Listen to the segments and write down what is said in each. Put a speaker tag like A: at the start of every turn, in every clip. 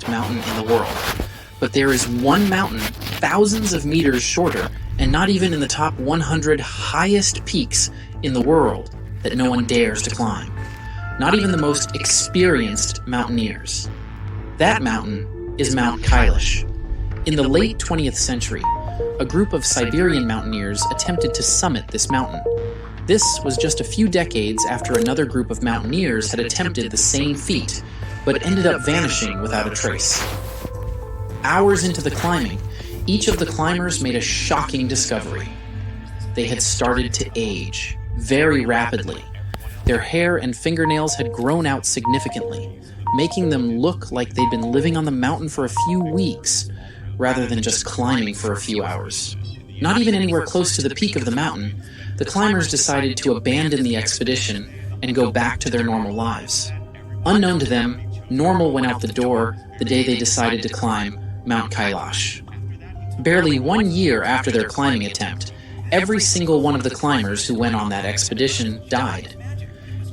A: tallest mountain in the world. But there is one mountain thousands of meters shorter and not even in the top 100 highest peaks in the world that no one dares to climb. Not even the most experienced mountaineers. That mountain is Mount Kailash. In the late 20th century, a group of Siberian mountaineers attempted to summit this mountain. This was just a few decades after another group of mountaineers had attempted the same feat, but ended up vanishing without a trace. Hours into the climbing, each of the climbers made a shocking discovery. They had started to age, very rapidly. Their hair and fingernails had grown out significantly, making them look like they'd been living on the mountain for a few weeks, rather than just climbing for a few hours. Not even anywhere close to the peak of the mountain, the climbers decided to abandon the expedition and go back to their normal lives. Unknown to them, normal went out the door the day they decided to climb Mount Kailash. Barely 1 year after their climbing attempt, every single one of the climbers who went on that expedition died.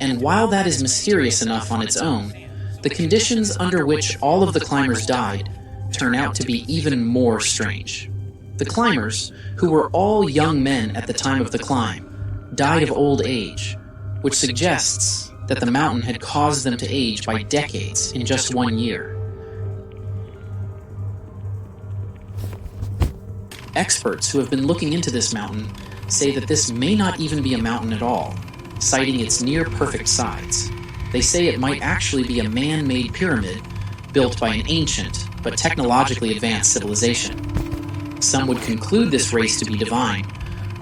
A: And while that is mysterious enough on its own, the conditions under which all of the climbers died turn out to be even more strange. The climbers, who were all young men at the time of the climb, died of old age, which suggests that the mountain had caused them to age by decades in just 1 year. Experts who have been looking into this mountain say that this may not even be a mountain at all, citing its near-perfect sides. They say it might actually be a man-made pyramid built by an ancient but technologically advanced civilization. Some would conclude this race to be divine.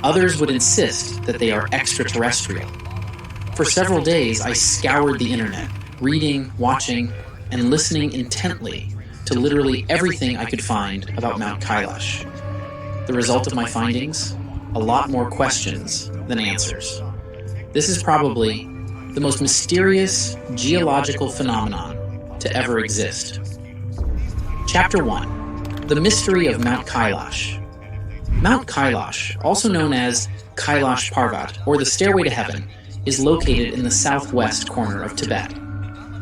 A: Others would insist that they are extraterrestrial. For several days, I scoured the internet, reading, watching, and listening intently to literally everything I could find about Mount Kailash. The result of my findings? A lot more questions than answers. This is probably the most mysterious geological phenomenon to ever exist. Chapter 1. The Mystery of Mount Kailash. Mount Kailash, also known as Kailash Parvat, or the Stairway to Heaven, is located in the southwest corner of Tibet.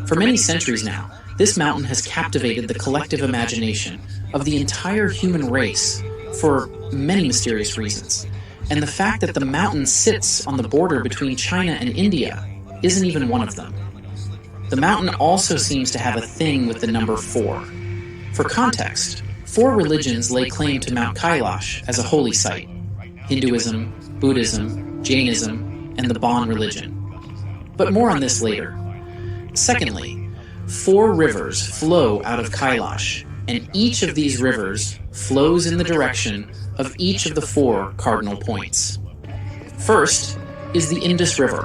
A: For many centuries now, this mountain has captivated the collective imagination of the entire human race for many mysterious reasons. And the fact that the mountain sits on the border between China and India isn't even one of them. The mountain also seems to have a thing with the number 4. For context, 4 religions lay claim to Mount Kailash as a holy site: Hinduism, Buddhism, Jainism, and the Bon religion. But more on this later. Secondly, 4 rivers flow out of Kailash, and each of these rivers flows in the direction of each of the 4 cardinal points. First is the Indus River,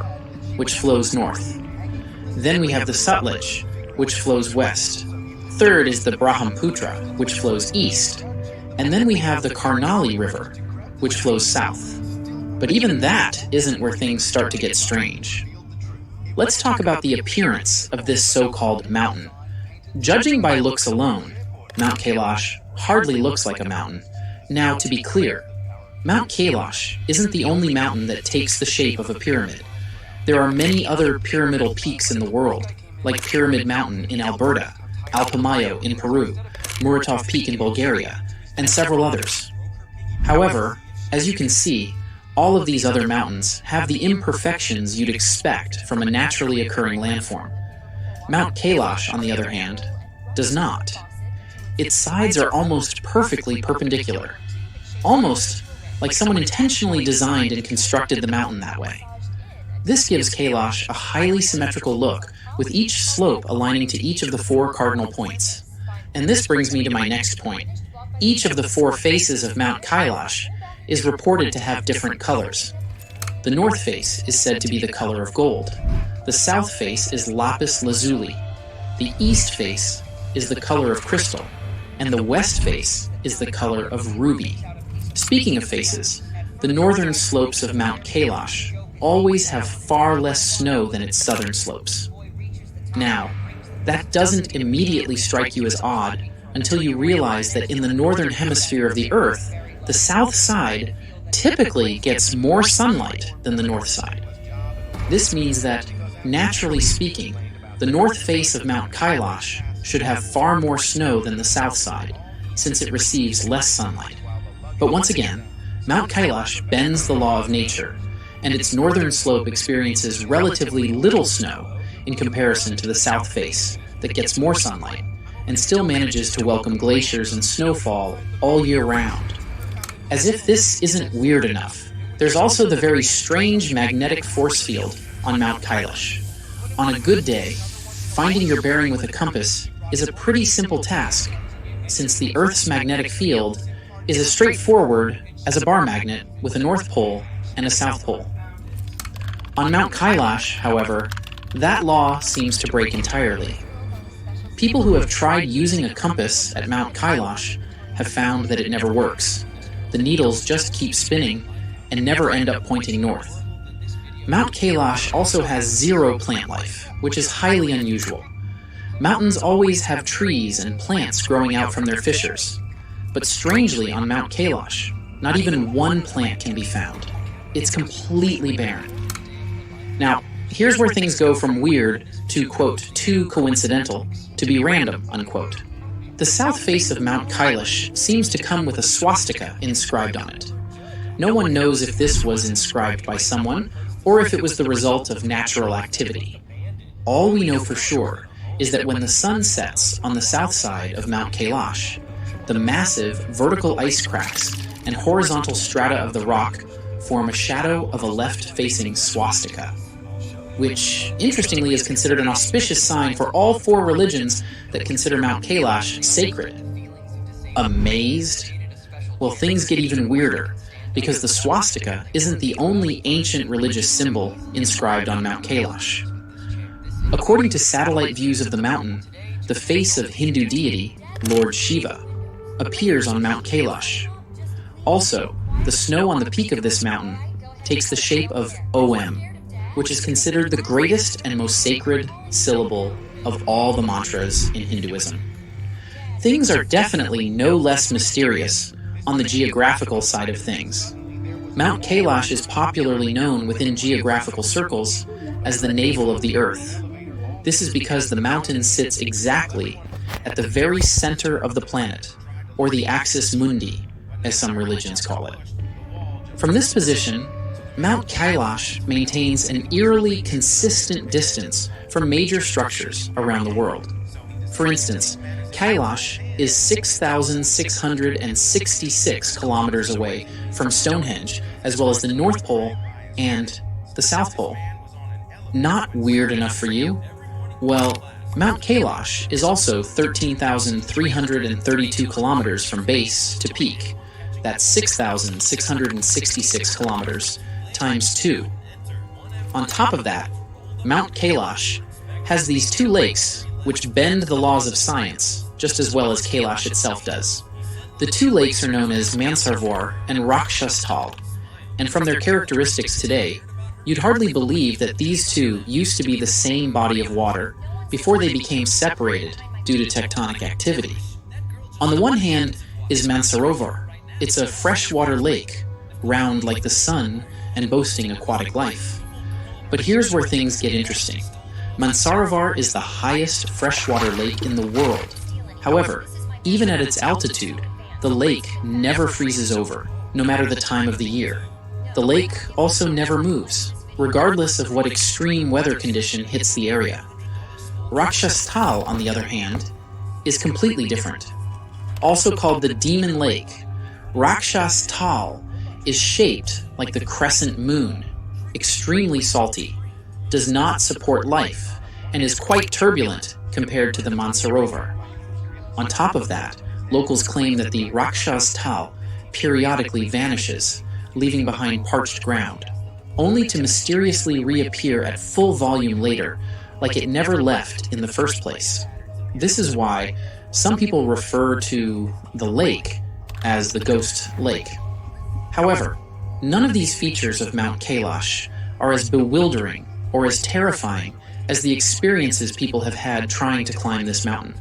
A: which flows north. Then we have the Sutlej, which flows west. Third is the Brahmaputra, which flows east. And then we have the Karnali River, which flows south. But even that isn't where things start to get strange. Let's talk about the appearance of this so-called mountain. Judging by looks alone, Mount Kailash hardly looks like a mountain. Now, to be clear, Mount Kailash isn't the only mountain that takes the shape of a pyramid. There are many other pyramidal peaks in the world, like Pyramid Mountain in Alberta, Alpamayo in Peru, Muratov Peak in Bulgaria, and several others. However, as you can see, all of these other mountains have the imperfections you'd expect from a naturally occurring landform. Mount Kailash, on the other hand, does not. Its sides are almost perfectly perpendicular, almost like someone intentionally designed and constructed the mountain that way. This gives Kailash a highly symmetrical look, with each slope aligning to each of the 4 cardinal points. And this brings me to my next point. Each of the 4 faces of Mount Kailash is reported to have different colors. The north face is said to be the color of gold. The south face is lapis lazuli. The east face is the color of crystal. And the west face is the color of ruby. Speaking of faces, the northern slopes of Mount Kailash always have far less snow than its southern slopes. Now, that doesn't immediately strike you as odd until you realize that in the northern hemisphere of the Earth, the south side typically gets more sunlight than the north side. This means that, naturally speaking, the north face of Mount Kailash should have far more snow than the south side, since it receives less sunlight. But once again, Mount Kailash bends the law of nature, and its northern slope experiences relatively little snow in comparison to the south face that gets more sunlight and still manages to welcome glaciers and snowfall all year round. As if this isn't weird enough, there's also the very strange magnetic force field on Mount Kailash. On a good day, finding your bearing with a compass is a pretty simple task, since the Earth's magnetic field is as straightforward as a bar magnet with a North Pole and a South Pole. On Mount Kailash, however, that law seems to break entirely. People who have tried using a compass at Mount Kailash have found that it never works. The needles just keep spinning and never end up pointing north. Mount Kailash also has zero plant life, which is highly unusual. Mountains always have trees and plants growing out from their fissures. But strangely, on Mount Kailash, not even one plant can be found. It's completely barren. Now, here's where things go from weird to, quote, too coincidental to be random, unquote. The south face of Mount Kailash seems to come with a swastika inscribed on it. No one knows if this was inscribed by someone or if it was the result of natural activity. All we know for sure is that when the sun sets on the south side of Mount Kailash, the massive vertical ice cracks and horizontal strata of the rock form a shadow of a left-facing swastika, which, interestingly, is considered an auspicious sign for all four religions that consider Mount Kailash sacred. Amazed? Well, things get even weirder, because the swastika isn't the only ancient religious symbol inscribed on Mount Kailash. According to satellite views of the mountain, the face of Hindu deity, Lord Shiva, appears on Mount Kailash. Also, the snow on the peak of this mountain takes the shape of Om, which is considered the greatest and most sacred syllable of all the mantras in Hinduism. Things are definitely no less mysterious on the geographical side of things. Mount Kailash is popularly known within geographical circles as the navel of the earth. This is because the mountain sits exactly at the very center of the planet, or the axis mundi, as some religions call it. From this position, Mount Kailash maintains an eerily consistent distance from major structures around the world. For instance, Kailash is 6,666 kilometers away from Stonehenge, as well as the North Pole and the South Pole. Not weird enough for you? Well, Mount Kailash is also 13,332 kilometers from base to peak. That's 6,666 kilometers times 2. On top of that, Mount Kailash has these two lakes which bend the laws of science just as well as Kailash itself does. The two lakes are known as Mansarovar and Rakshastal, and from their characteristics today, you'd hardly believe that these two used to be the same body of water before they became separated due to tectonic activity. On the one hand is Mansarovar. It's a freshwater lake, round like the sun and boasting aquatic life. But here's where things get interesting. Mansarovar is the highest freshwater lake in the world. However, even at its altitude, the lake never freezes over, no matter the time of the year. The lake also never moves, regardless of what extreme weather condition hits the area. Rakshastal, on the other hand, is completely different. Also called the Demon Lake, Rakshastal is shaped like the crescent moon, extremely salty, does not support life, and is quite turbulent compared to the Mansarovar. On top of that, locals claim that the Rakshastal periodically vanishes, leaving behind parched ground, only to mysteriously reappear at full volume later, like it never left in the first place. This is why some people refer to the lake as the Ghost Lake. However, none of these features of Mount Kailash are as bewildering or as terrifying as the experiences people have had trying to climb this mountain.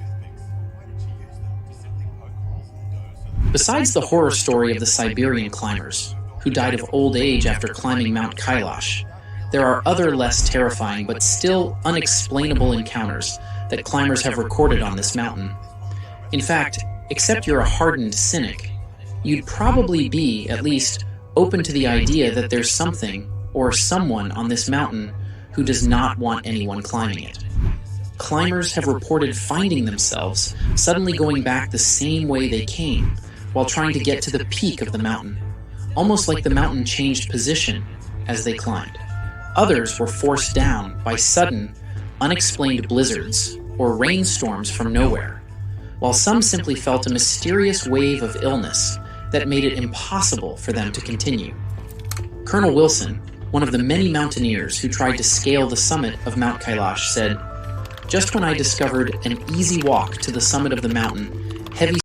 A: Besides the horror story of the Siberian climbers, who died of old age after climbing Mount Kailash, there are other less terrifying but still unexplainable encounters that climbers have recorded on this mountain. In fact, except you're a hardened cynic, you'd probably be, at least, open to the idea that there's something or someone on this mountain who does not want anyone climbing it. Climbers have reported finding themselves suddenly going back the same way they came while trying to get to the peak of the mountain, almost like the mountain changed position as they climbed. Others were forced down by sudden, unexplained blizzards or rainstorms from nowhere, while some simply felt a mysterious wave of illness that made it impossible for them to continue. Colonel Wilson, one of the many mountaineers who tried to scale the summit of Mount Kailash, said, "Just when I discovered an easy walk to the summit of the mountain, heavy